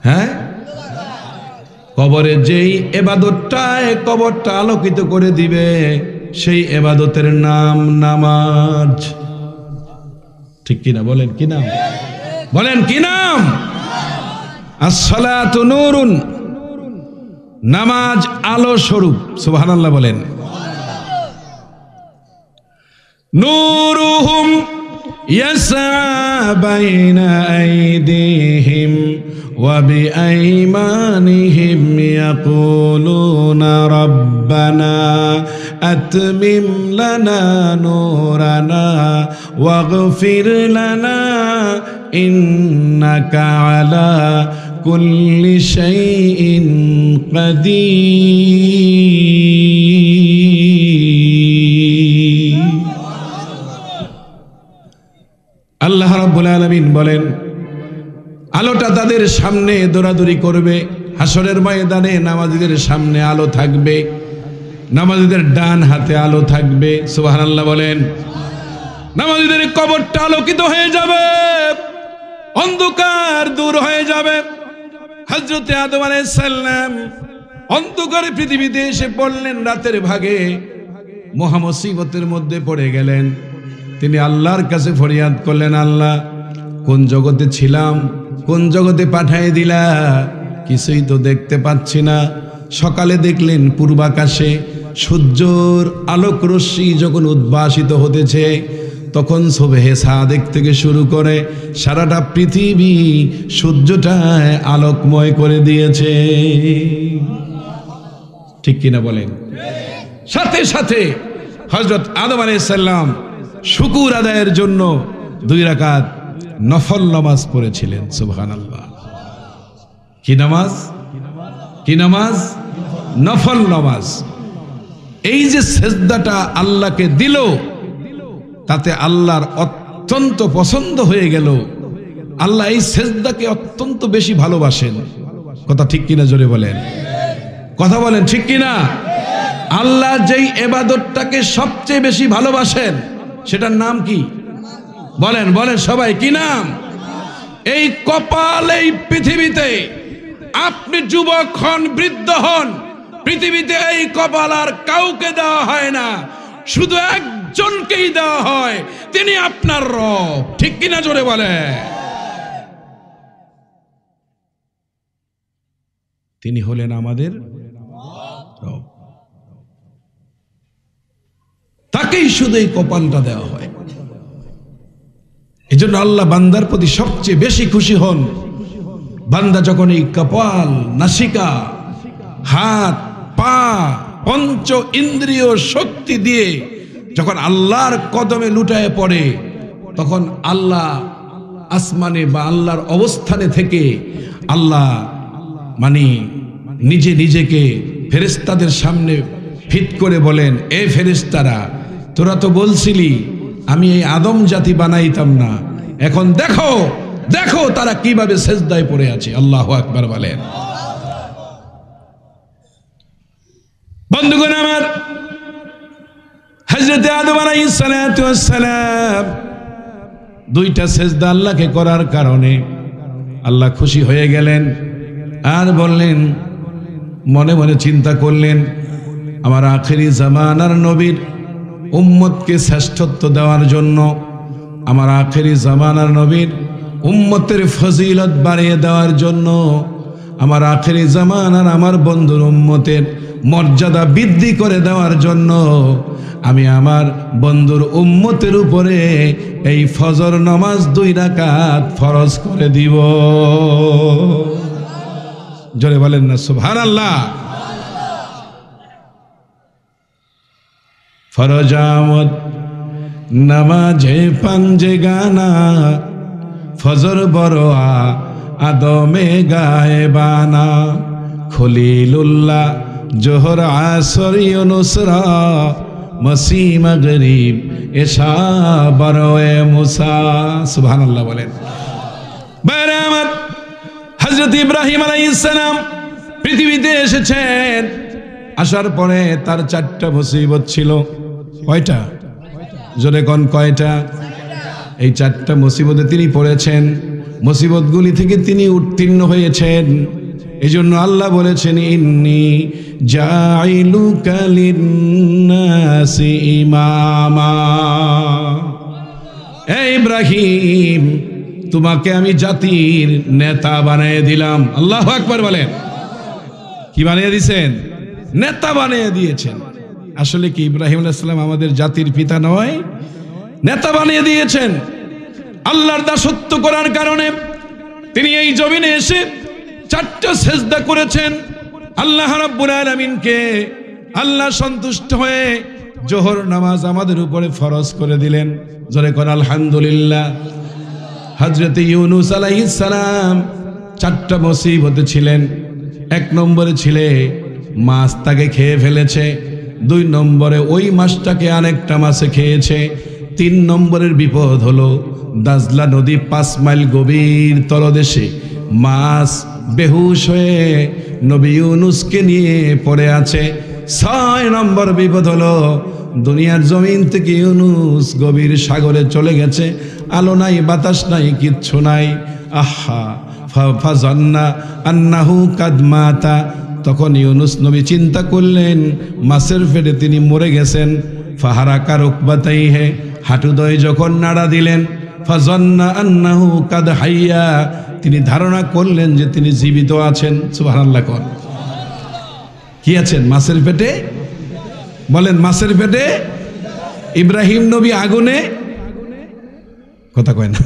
হ্যাঁ, কবরে যেই ইবাদতটায় কবরটা আলোকিত করে দিবে, সেই ইবাদতের নাম নামাজ, ঠিক কিনা? বলেন কি নাম? বলেন কি নাম? আসসালাতু নূরুন, নামাজ আলো স্বরূপ। সুবহানাল্লাহ বলেন। নূরুহুম ইয়াসআ বাইনা আইদিহিম ওয়া বিআইমানিহিম ইয়াকুলুনা রাব্বানা আতমিম লানা নূরানা ওয়াগফির লানা ইন্নাকা আলা কুল্লি শাইইন কাদির। আল্লাহ রাব্বুল আলামিন বলেন, আলোটা তাদের সামনে দৌড়াদৌড়ি করবে। হাসরের ময়দানে নামাজীদের সামনে আলো থাকবে, নামাজীদের ডান হাতে আলো থাকবে। সুবহানাল্লাহ বলেন। নামাজীদের কবরটা আলোকিত হয়ে যাবে, অন্ধকার দূর হয়ে যাবে। হযরতে আদম আলাইহিস সালাম অন্ধকারে পৃথিবীতে এসে পড়লেন রাতের ভাগে, মহা মুসিবতের মধ্যে পড়ে গেলেন। তিনি আল্লাহর কাছে ফরিয়াদ করলেন, আল্লাহ কোন জগতে ছিলাম, কোন জগতে পাঠিয়ে দিলা, কিছুই তো দেখতে পাচ্ছি না। সকালে দেখলেন পূর্বাকাশে সূর্যর আলোক রশ্মি যখন উদ্ভাসিত হতেছে, তখন সুবহে সাদেক থেকে শুরু করে সারাটা পৃথিবী সূর্যটায় আলোকময় করে দিয়েছে, ঠিক কিনা বলেন? সাথে সাথে হযরত আদম আলাইহিস সালাম শুকর আদায়ের জন্য 2 রাকাত নফল নামাজ পড়েছিলেন। সুবহানাল্লাহ। কি নামাজ? কি নামাজ? নফল নামাজ। এই যে সেজদাটা আল্লাহকে দিল, তাতে আল্লাহর অত্যন্ত পছন্দ হয়ে গেল। আল্লাহ এই সেজদাকে অত্যন্ত বেশি ভালোবাসেন। কথা ঠিক কিনা জোরে বলেন, কথা বলেন ঠিক কিনা? আল্লাহ যেই ইবাদতটাকে সবচেয়ে বেশি ভালোবাসেন সেটার নাম কি? বলেন বলেন সবাই, কি নাম? এই কপাল, এই পৃথিবীতে আপনি যুবক হন, বৃদ্ধ হন, পৃথিবীতে এই কপাল আর কাউকে দেওয়া হয় না, শুধু একজনকেই দেওয়া হয়, তিনি আপনার রব। ঠিক কিনা জোরে বলে? তিনি হলেন আমাদের রব। তাকেই শুধু এই কপালটা দেওয়া হয়। এই জন্য আল্লাহ বান্দার প্রতি সবচেয়ে বেশি খুশি হন বান্দা যখন এই কপাল, নাসিকা, হাত, পা, পঞ্চ ইন্দ্রিয় শক্তি দিয়ে যখন আল্লাহর কদমে লুটায় পড়ে, তখন আল্লাহ আসমানে বা আল্লাহর অবস্থানে থেকে আল্লাহ মানে নিজে নিজেকে ফেরেশতাদের সামনে ফিট করে বলেন, এ ফেরেশতারা, তোরা তো বলছিলি আমি এই আদম জাতি বানাইতাম না, এখন দেখো দেখো তারা কিভাবে সেজদায় পড়ে আছে। আল্লাহু আকবার বলেন। বন্ধুগণ আমার, হযরত আদম আলাইহিস সালাতু ওয়াস সালাম দুইটা সেজদা আল্লাহকে করার কারণে আল্লাহ খুশি হয়ে গেলেন, আর বললেন, মনে মনে চিন্তা করলেন, আমার আখেরি জামানার নবীর উম্মতকে শ্রেষ্ঠত্ব দেওয়ার জন্য, আমার আখেরি জামানার নবীর উম্মতের ফজিলত বাড়িয়ে দেওয়ার জন্য, আমার আখেরি জামানার আমার বন্ধুর উম্মতের মর্যাদা বৃদ্ধি করে দেওয়ার জন্য আমি আমার বন্ধুর উম্মতের উপরে এই ফজর নামাজ 2 রাকাত ফরজ করে দিব। জোরে বলেন না সুবহানাল্লাহ। ফরজ আমদ নামাজে পাঞ্জে গানা, ফজর বড়া আদমে গায়েবানা, খলিলুল্লাহ জোহর আসর ইউনুসরা, মসি মাগরিব এশা বরয়ে মুসা। সুবহানাল্লাহ বলেন। বাইরে আমার, হযরত ইব্রাহিম আলাইহিস সালাম পৃথিবীতে এসেছেন, আসার পরে তার 4টা মুসিবত ছিল। কয়টা? জোরে কোন কয়টা? এই 4টা মুসিবতে তিনি পড়েছেন, মুসিবতগুলি থেকে তিনি উত্তীর্ণ হয়েছেন। এই জন্য আল্লাহ বলেছেন, ইন্নী জাইলুকা লিন্নাসি ইমামা। হে ইব্রাহিম, তোমাকে আমি জাতির নেতা বানিয়ে দিলাম। আল্লাহু আকবার বলেন। কি বানিয়ে দিয়েছেন? নেতা বানিয়ে দিয়েছেন। আসলে কি ইব্রাহিম আলাইহিস সালাম আমাদের জাতির পিতা নয়? নেতা বানিয়ে দিয়েছেন। আল্লাহর দাসত্ব করার কারণে তিনি এই জমিনে এসে 4টা সেজদা করেছেন আল্লাহ রাব্বুল আলামিনকে। আল্লাহ সন্তুষ্ট হয়ে জোহর নামাজ আমাদের উপরে ফরজ করে দিলেন। জোরে কোন আলহামদুলিল্লাহ। হযরত ইউনূস আলাইহিস সালাম 4টা মুসিবতে ছিলেন। 1 নম্বরে ছিলে মাছ তাকে খেয়ে ফেলেছে, 2 নম্বরে ওই মাছটাকে আরেকটা মাছে খেয়েছে, 3 নম্বরের বিপদ হলো দাজলা নদী 5 মাইল গভীর তলদেশে মাছ বেহুশ হয়ে নবী ইউনূসকে নিয়ে পড়ে আছে। 6 নম্বর বিপদ হলো দুনিয়ার জমিন থেকে ইউনূস গভীর সাগরে চলে গেছে, আলো নাই, বাতাস নাই, কিচ্ছু নাই। আহা ফাযান্না আন্নাহু কাদ মাতা। তখন ইউনূস নবী চিন্তা করলেন মাছের পেটে তিনি মরে গেছেন। ফাহারাকা রুকবাতাইহি, হাঁটুদয় যখন নাড়া দিলেন, ফাযান্না আন্নাহু কাদ হাইয়া, তিনি ধারণা করলেন যে তিনি জীবিত আছেন। সুবহানাল্লাহ। কোন কি আছেন? মাছের পেটে। বলেন মাছের পেটে। ইব্রাহিম নবী আগুনে, কথা কয় না,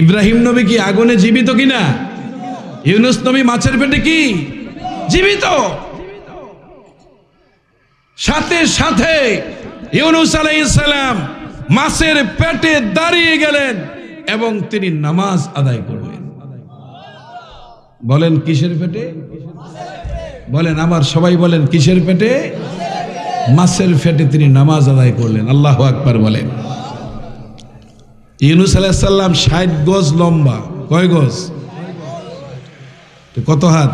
ইব্রাহিম নবী কি আগুনে জীবিত কিনা? ইউনূস নবী মাছের পেটে কি জীবিত? সাথে সাথে ইউনূস আলাইহিস সালাম মাছের পেটে দাঁড়িয়ে গেলেন এবং তিনি নামাজ আদায় করলেন। বলেন কিসের পেটে? বলেন আমার সবাই বলেন কিসের পেটে? মাছের পেটে তিনি নামাজ আদায় করলেন। আল্লাহু আকবার বলেন। ইউনূস আলাইহিস সালাম ৬০ গজ লম্বা। কয় গজ? কত হাত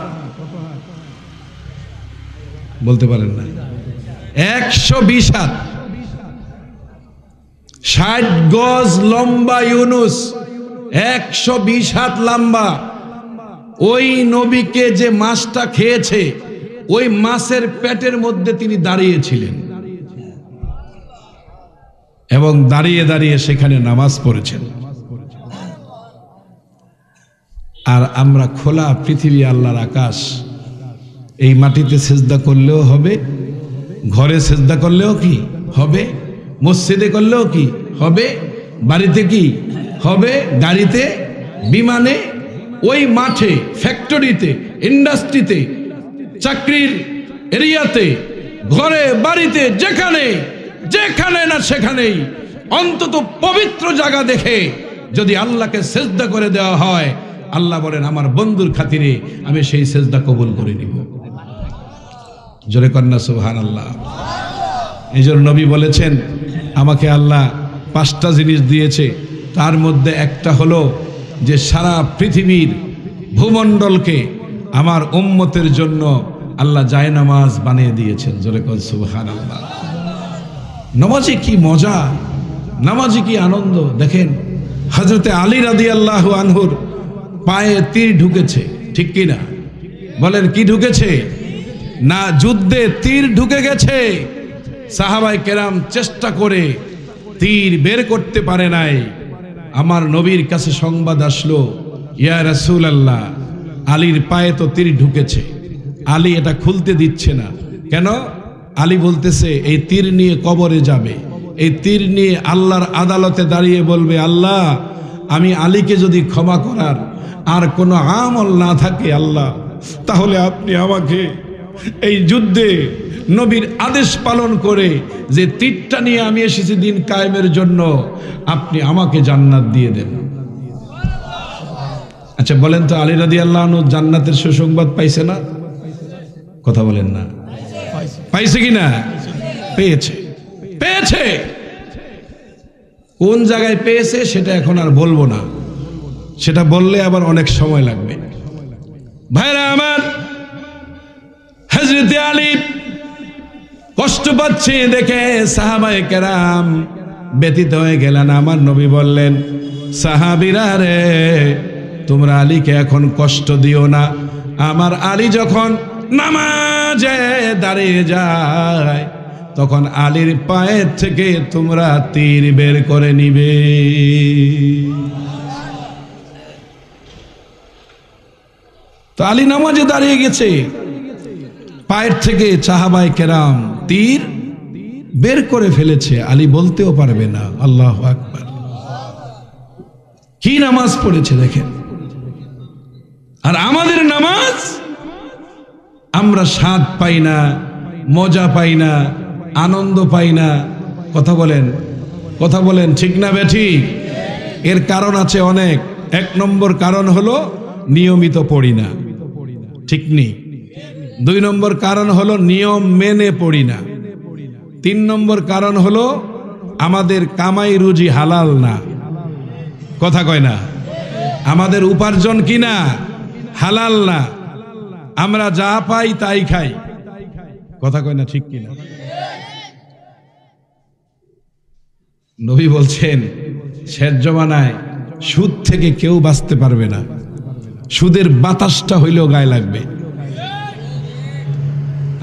বলতে পারেন না? ১২০ হাত। ৬০ গজ লম্বা ইউনূস, ১২০ হাত লম্বা। ওই নবীকে যে মাছটা খেয়েছে ওই মাছের পেটের মধ্যে তিনি দাঁড়িয়েছিলেন এবং দাঁড়িয়ে দাঁড়িয়ে সেখানে নামাজ পড়েছেন। আর আমরা খোলা পৃথিবী, আল্লাহর আকাশ, এই মাটিতে সেজদা করলেও হবে, ঘরে সেজদা করলেও কি হবে, মসজিদে করলেও কি হবে, বাড়িতে কি হবে, গাড়িতে, বিমানে, ওই মাঠে, ফ্যাক্টরিতে, ইন্ডাস্ট্রিতে, চাকরির এরিয়াতে, ঘরে বাড়িতে, যেখানে যেখানে না সেখানেই অন্তত পবিত্র জায়গা দেখে যদি আল্লাহকে সেজদা করে দেওয়া হয়, আল্লাহ বলেন আমার বন্ধুর খাতিরে আমি সেই সেজদা কবুল করে নিব। জোরে কন্যা সুবহানাল্লাহ। এই জন্য নবী বলেছেন আমাকে আল্লাহ 5টা জিনিস দিয়েছে, তার মধ্যে একটা হলো যে সারা পৃথিবীর ভূমণ্ডলকে আমার উম্মতের জন্য আল্লাহ জায়নামাজ বানিয়ে দিয়েছেন। জোরে কন্যা সুবহানাল্লাহ। নামাজে কি মজা, নামাজে কি আনন্দ। দেখেন হযরতে আলী রাদিয়াল্লাহু আনহুর পায়ে তীর ঢুকেছে, ঠিক কি না? বলেন কি ঢুকেছে? না, যুদ্ধে তীর ঢুকে গেছে। সাহাবায়ে কেরাম চেষ্টা করে তীর বের করতে পারে নাই। আমার নবীর কাছে সংবাদ আসলো, ইয়া রাসূলুল্লাহ, আলীর পায়ে তো তীর ঢুকেছে। আলী এটা খুলতে দিচ্ছে না। কেন? আলী বলতেছে এই তীর নিয়ে কবরে যাবে, এই তীর নিয়ে আল্লাহর আদালতে দাঁড়িয়ে বলবে, আল্লাহ আমি আলীকে যদি ক্ষমা করার আর কোনো আমল না থাকে আল্লাহ, তাহলে আপনি আমাকে এই যুদ্ধে নবীর আদেশ পালন করে যে তীরটা নিয়ে আমি এসেছি দিন কায়েমের জন্য, আপনি আমাকে জান্নাত দিয়ে দেন। আচ্ছা বলেন তো, আলী রাদিয়াল্লাহু আনহু জান্নাতের সুসংবাদ পাইছে না? কথা বলেন না, পাইছে কি না? পেয়েছে, পেয়েছে। কোন জায়গায় পেয়েছে সেটা এখন আর বলবো না, সেটা বললে আবার অনেক সময় লাগবে। ভাইরা আমার, হযরতে আলী কষ্ট পাচ্ছে দেখে সাহাবায়ে কেরাম ব্যথিত হয়ে গেলেন। আমার নবী বললেন, সাহাবীরা রে, তোমরা আলীকে এখন কষ্ট দিও না। আমার আলী যখন নামাজে দাঁড়িয়ে যায় তখন আলীর পায়ের থেকে তোমরা তীর বের করে নিবে। তো আলী নামাজে দাঁড়িয়ে গেছে, পায়ের থেকে সাহাবায়ে কেরাম তীর বের করে ফেলেছে, আলী বলতেও পারবে না। আল্লাহু আকবার। কি নামাজ পড়েছে দেখেন। আর আমাদের নামাজ আমরা স্বাদ পাই না, মজা পাই না, আনন্দ পাই না। কথা বলেন, কথা বলেন, ঠিক না বেঠিক? এর কারণ আছে অনেক। 1 নম্বর কারণ হলো নিয়মিত পড়ি না, ঠিক নেই। 2 নম্বর কারণ হলো নিয়ম মেনে পড়ি না। 3 নম্বর কারণ হলো আমাদের কামাই রুজি হালাল না। কথা কয় না? আমাদের উপার্জন কি না? হালাল না। আমরা যা পাই তাই খাই। কথা কয় না, ঠিক কিনা? নবী বলছেন শেষ জমানায় সুদ থেকে কেউ বাঁচতে পারবে না, সুদের বাতাসটা হইলেও গায়ে লাগবে।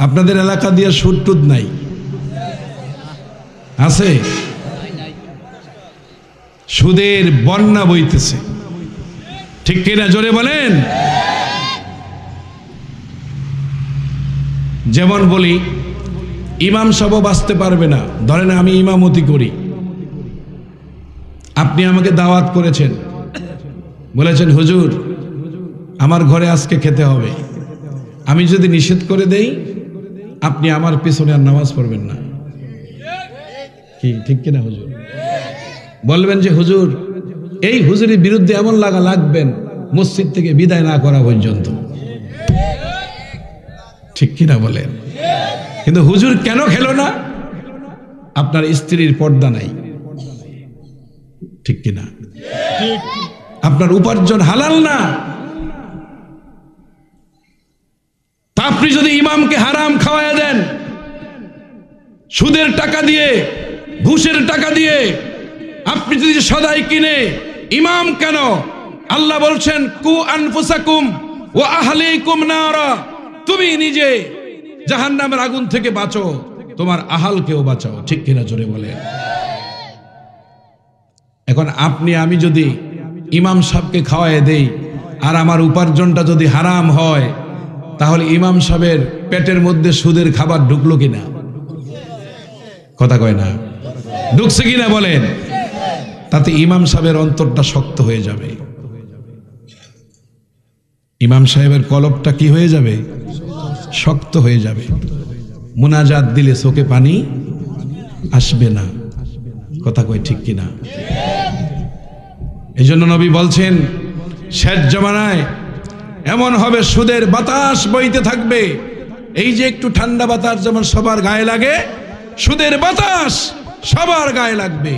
আপনাদের এলাকা দিয়ে সুদ টুদ নাই? আছে? সুদের বন্যা বইতেছে, ঠিক কিনা? জোরে বলেন। যেমন বলি, ইমাম সাহেব বাঁচতে পারবে না। ধরেন আমি ইমামতি করি, আপনি আমাকে দাওয়াত করেছেন, বলেছেন হুজুর আমার ঘরে আজকে খেতে হবে। আমি যদি নিষেধ করে দেই, আপনি আমার পিছনে আর নামাজ পড়বেন না। কি ঠিক কিনা হুজুর? বলবেন যে হুজুর এই হুজুরের বিরুদ্ধে এমন লাগবেন মসজিদ থেকে বিদায় না করা পর্যন্ত। ঠিক কিনা বলেন? কিন্তু হুজুর কেন খেলো না? আপনার স্ত্রীর পর্দা নাই, ঠিক কিনা? আপনার উপার্জন হালাল না, তা আপনি যদি ইমামকে হারাম খাওয়ায় দেন, সুদের টাকা দিয়ে, ঘুষের টাকা দিয়ে আপনি যদি সদাই কিনে, ইমাম কেন? আল্লাহ বলছেন কু আনফুসাকুম ওয়া আহলিকুম নারা, তুমি নিজে জাহান্নামের আগুন থেকে বাঁচো, তোমার আহালকেও বাঁচাও। ঠিক কিনা জোরে বলেন? এখন আপনি আমি যদি ইমাম সাহেবকে খাওয়ায় দেই আর আমার উপার্জনটা যদি হারাম হয়, তাহলে ইমাম সাহেবের পেটের মধ্যে সুদের খাবার ঢুকলো কিনা? কথা কয় না, ঢুকছে কিনা বলেন? তাতে ইমাম সাহেবের অন্তরটা শক্ত হয়ে যাবে, ইমাম সাহেবের কলবটা কি হয়ে যাবে? শক্ত হয়ে যাবে। মুনাজাত দিলে চোখে পানি আসবে না। কথা কয় ঠিক কিনা? এই জন্য নবী বলছেন শেষ জামানায় এমন হবে সুদের বাতাস বইতে থাকবে। এই যে একটু ঠান্ডা বাতাস যেমন সবার গায়ে লাগে, সুদের বাতাস সবার গায়ে লাগবে।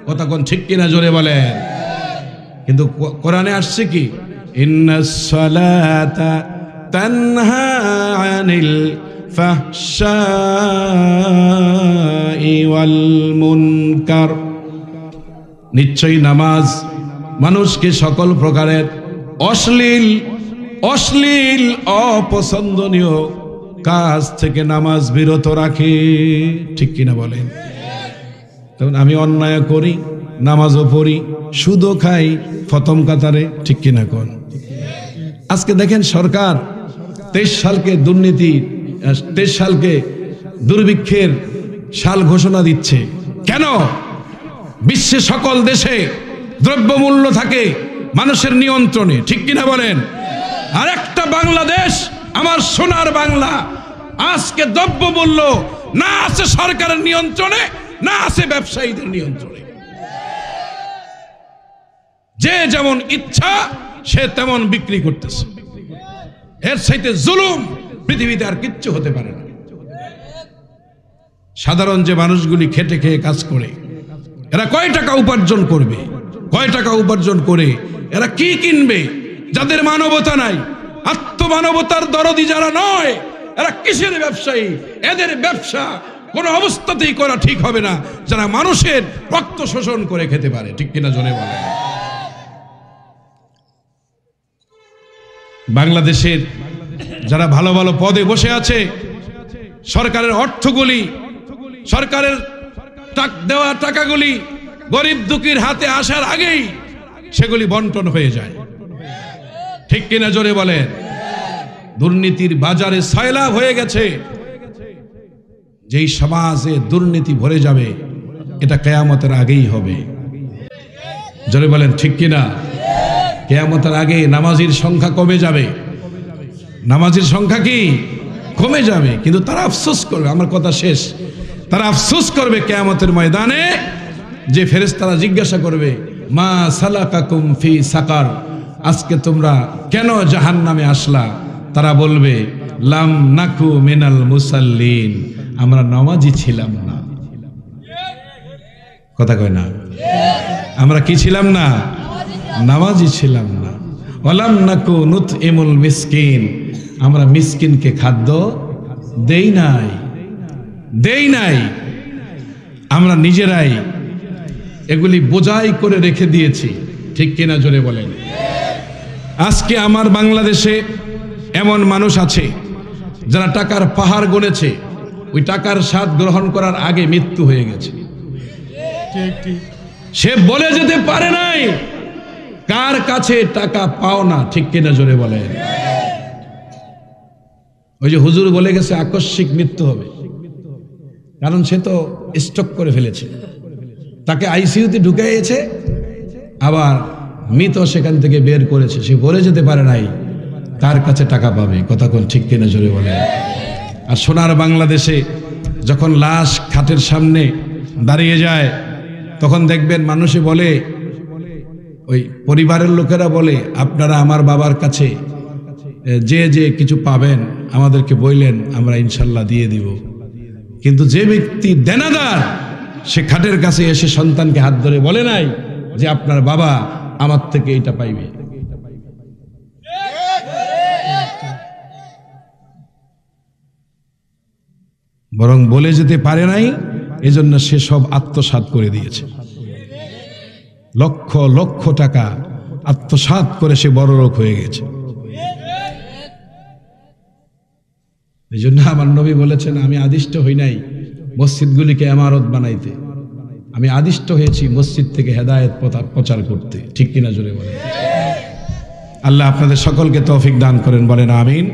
কথা কোন ঠিক কিনা জোরে বলেন? কিন্তু কোরআনে আসছে কি? ইন্নাস সালাতা তানহা আনিল ফাহশাই ওয়াল মুনকার, নিশ্চয়ই নামাজ মানুষকে সকল প্রকারের অশ্লীল অশ্লীল অপছন্দনীয় কাজ থেকে নামাজ বিরত রাখে। ঠিক কিনা বলেন? তখন আমি অন্যায় করি, নামাজও পড়ি, সুদও খাই প্রথম কাতারে। ঠিক কিনা কোন? আজকে দেখেন সরকার 23 সালকে দুর্নীতি, 23 সালকে দুর্ভিক্ষের সাল ঘোষণা দিচ্ছে। কেন? বিশ্বে সকল দেশে দ্রব্যমূল্য থাকে মানুষের নিয়ন্ত্রণে। ঠিক কিনা বলেন? আর একটা বাংলাদেশ, আমার সোনার বাংলা, আজকে দ্রব্যমূল্য না আছে সরকারের নিয়ন্ত্রণে, না আছে ব্যবসায়ীদের নিয়ন্ত্রণে। যে যেমন ইচ্ছা সে তেমন বিক্রি করতেছে। এর চাইতে জুলুম পৃথিবীতে আর কিচ্ছু হতে পারে না। সাধারণ যে মানুষগুলি খেটে খেয়ে কাজ করে, এরা কয় টাকা উপার্জন করবে? কয় টাকা উপার্জন করে এরা কি কিনবে? যাদের মানবতা নাই, আত্মমানবতার দরদি যারা নয়, এরা কিসের ব্যবসায়ী? এদের ব্যবসা কোনো অবস্থাতেই করা ঠিক হবে না যারা মানুষের রক্ত শোষণ করে খেতে পারে। ঠিক কিনা জোরে বলে? বাংলাদেশের যারা ভালো ভালো পদে বসে আছে, সরকারের অর্থগুলি, সরকারের দেওয়া টাকাগুলি গরিব দুঃখীর হাতে আসার আগেই সেগুলি বন্টন হয়ে যায়। ঠিক কিনা জোরে বলেন? দুর্নীতির বাজারে সয়লাভ হয়ে গেছে। যেই সমাজে দুর্নীতি ভরে যাবে, এটা কিয়ামতের আগেই হবে। জোরে বলেন ঠিক কিনা? কিয়ামতের আগে নামাজির সংখ্যা কমে যাবে। নামাজির সংখ্যা কি? কমে যাবে। কিন্তু তারা আফসোস করবে, আমার কথা শেষ, তারা আফসোস করবে কিয়ামতের ময়দানে, যে ফেরেশতারা জিজ্ঞাসা করবে মা সালাকাকুম ফি সাকার, আজকে তোমরা কেন জাহান্নামে আসলা? তারা বলবে লাম নাকু মিনাল মুসাল্লিন, আমরা নামাজি ছিলাম না। কথা কয় না? আমরা কি ছিলাম না? নামাজি ছিলাম না। ওয়ালাম নাকু নুতইমুল মিসকিন, আমরা মিসকিনকে খাদ্য দেই নাই, দেই নাই। আমরা নিজেরাই এগুলি বোঝাই করে রেখে দিয়েছি। ঠিক কিনা জোরে বলেন? আজকে আমার বাংলাদেশে এমন মানুষ আছে যারা টাকার পাহাড় গড়েছে, ওই টাকার স্বাদ গ্রহণ করার আগে মৃত্যু হয়ে গেছে। সে বলে যেতে পারে নাই কার কাছে টাকা পাও না। ঠিক কিনা জোরে বলেন? ওই যে হুজুর বলে গেছে আকস্মিক মৃত্যু হবে, কারণ সে তো স্ট্রোক করে ফেলেছে, তাকে আইসিইউতে ঢুকাইয়েছে, আবার মৃত সেখান থেকে বের করেছে। সে বলে যেতে পারে নাই কার কাছে টাকা পাবে। কথা কোন ঠিক কিনা জোরে বলে? আর সোনার বাংলাদেশে যখন লাশ খাটের সামনে দাঁড়িয়ে যায়, তখন দেখবেন মানুষে বলে ওই পরিবারের লোকেরা বলে আপনারা আমার বাবার কাছে যে যে কিছু পাবেন আমাদেরকে বললেন, আমরা ইনশাল্লাহ দিয়ে দিব। কিন্তু যে ব্যক্তি দেনাদার সে খাটের কাছে এসে সন্তানকে হাত ধরে বলে নাই যে আপনার বাবা আমার থেকে এটা পাইবে। বরং বলে যেতে পারে নাই, এজন্য সে সব আত্মসাৎ করে দিয়েছে। লক্ষ লক্ষ টাকা আত্মসাৎ করে সে বড়লোক হয়ে গেছে। এই জন্য আমার নবী বলেছেন, আমি আদিষ্ট হই নাই মসজিদগুলিকে ইমারত বানাইতে, আমি আদিষ্ট হয়েছি মসজিদ থেকে হেদায়েত প্রচার করতে। ঠিক কিনা জোরে বলেন। আল্লাহ আপনাদের সকলকে তৌফিক দান করেন, বলেন আমিন।